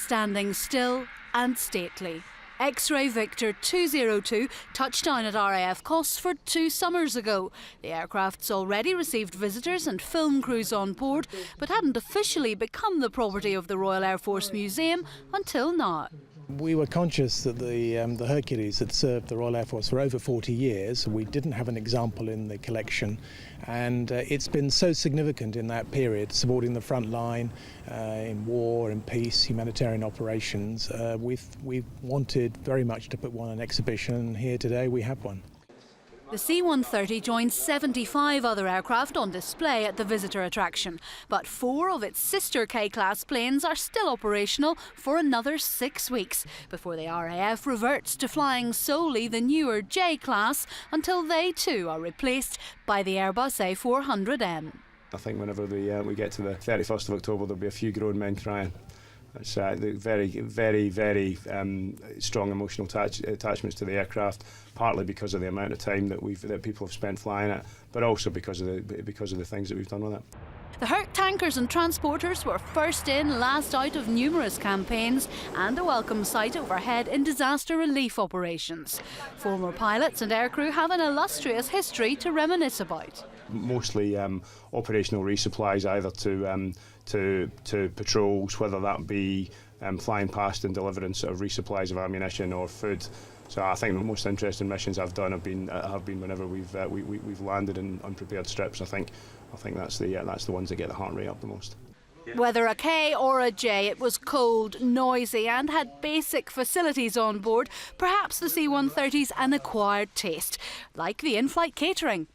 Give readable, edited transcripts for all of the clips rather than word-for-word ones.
standing still and stately. X-Ray Victor 202 touched down at RAF Cosford 2 summers ago. The aircraft's already received visitors and film crews on board, but hadn't officially become the property of the Royal Air Force Museum until now. We were conscious that the Hercules had served the Royal Air Force for over 40 years. We didn't have an example in the collection, and it's been so significant in that period, supporting the front line in war and peace, humanitarian operations. We wanted very much to put one on exhibition, and here today we have one. The C-130 joins 75 other aircraft on display at the visitor attraction, but 4 of its sister K-class planes are still operational for another 6 weeks before the RAF reverts to flying solely the newer J-class until they too are replaced by the Airbus A400M. I think whenever we get to the 31st of October, there'll be a few grown men crying. It's very, very, very strong emotional attachments to the aircraft, partly because of the amount of time that people have spent flying it, but also because of the things that we've done with it. The Herc tankers and transporters were first in, last out of numerous campaigns and a welcome sight overhead in disaster relief operations. Former pilots and aircrew have an illustrious history to reminisce about. Mostly operational resupplies, either to patrols, whether that be flying past and delivering sort of resupplies of ammunition or food. So I think the most interesting missions I've done have been whenever we've landed in unprepared strips. I think that's the ones that get the heart rate up the most. Whether a K or a J, it was cold, noisy and had basic facilities on board. Perhaps the C-130's an acquired taste, like the in-flight catering.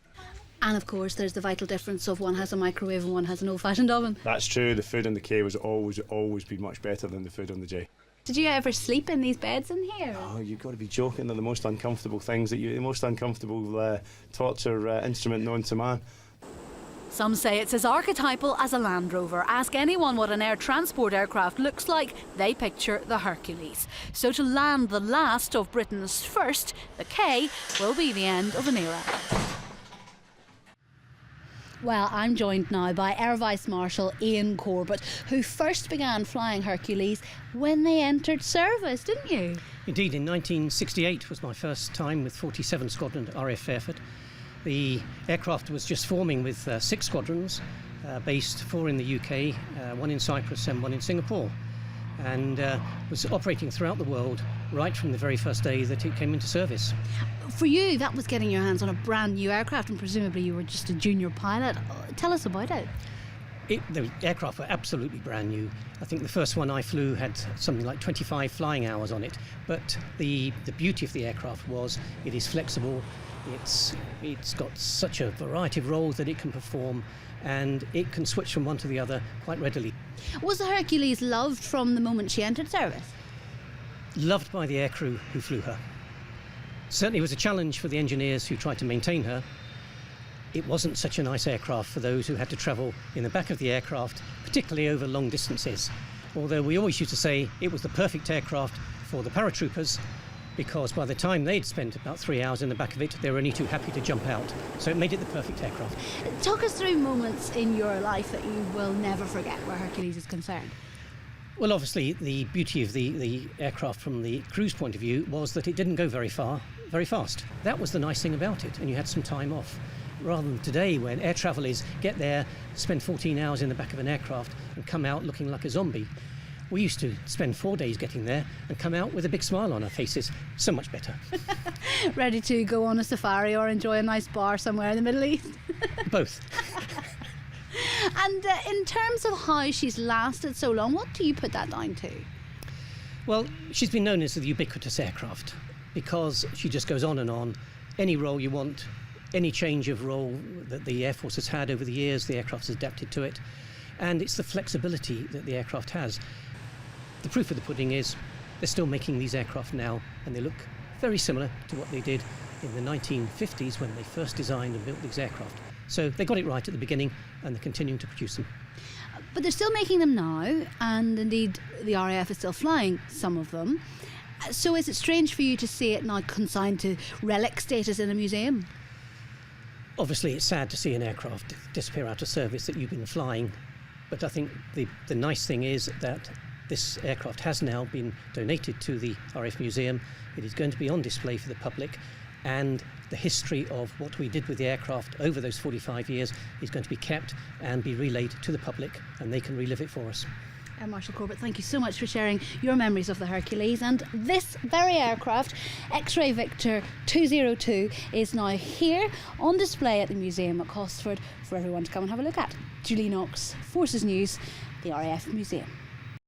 And of course there's the vital difference of one has a microwave and one has an old-fashioned oven. That's true, the food on the K was always been much better than the food on the J. Did you ever sleep in these beds in here? Oh, you've got to be joking, they're the most uncomfortable things, the most uncomfortable torture instrument known to man. Some say it's as archetypal as a Land Rover. Ask anyone what an air transport aircraft looks like, they picture the Hercules. So to land the last of Britain's first, the K will be the end of an era. Well, I'm joined now by Air Vice Marshal Ian Corbett, who first began flying Hercules when they entered service, didn't you? Indeed, in 1968 was my first time with 47 Squadron at RAF Fairford. The aircraft was just forming with 6 squadrons, based 4 in the UK, 1 in Cyprus and 1 in Singapore, and was operating throughout the world right from the very first day that it came into service. For you, that was getting your hands on a brand new aircraft, and presumably you were just a junior pilot. Tell us about it. The aircraft were absolutely brand new. I think the first one I flew had something like 25 flying hours on it, but the beauty of the aircraft was it is flexible, it's got such a variety of roles that it can perform, and it can switch from one to the other quite readily. Was the Hercules loved from the moment she entered service? Loved by the aircrew who flew her. Certainly was a challenge for the engineers who tried to maintain her. It wasn't such a nice aircraft for those who had to travel in the back of the aircraft, particularly over long distances. Although we always used to say it was the perfect aircraft for the paratroopers, because by the time they'd spent about 3 hours in the back of it, they were only too happy to jump out. So it made it the perfect aircraft. Talk us through moments in your life that you will never forget where Hercules is concerned. Well, obviously, the beauty of the aircraft from the crew's point of view was that it didn't go very far, very fast. That was the nice thing about it, and you had some time off. Rather than today, when air travel is get there, spend 14 hours in the back of an aircraft and come out looking like a zombie. We used to spend 4 days getting there and come out with a big smile on our faces. So much better. Ready to go on a safari or enjoy a nice bar somewhere in the Middle East? Both. And in terms of how she's lasted so long, what do you put that down to? Well, she's been known as the ubiquitous aircraft because she just goes on and on. Any role you want, any change of role that the Air Force has had over the years, the aircraft has adapted to it. And it's the flexibility that the aircraft has. The proof of the pudding is they're still making these aircraft now, and they look very similar to what they did in the 1950s when they first designed and built these aircraft. So they got it right at the beginning, and they're continuing to produce them. But they're still making them now, and indeed the RAF is still flying some of them. So is it strange for you to see it now consigned to relic status in a museum? Obviously, it's sad to see an aircraft disappear out of service that you've been flying, but I think the nice thing is that This aircraft has now been donated to the RAF Museum. It is going to be on display for the public, and the history of what we did with the aircraft over those 45 years is going to be kept and be relayed to the public, and they can relive it for us. Marshal Corbett, thank you so much for sharing your memories of the Hercules. And this very aircraft, X-Ray Victor 202, is now here on display at the museum at Cosford for everyone to come and have a look at. Julie Knox, Forces News, the RAF Museum.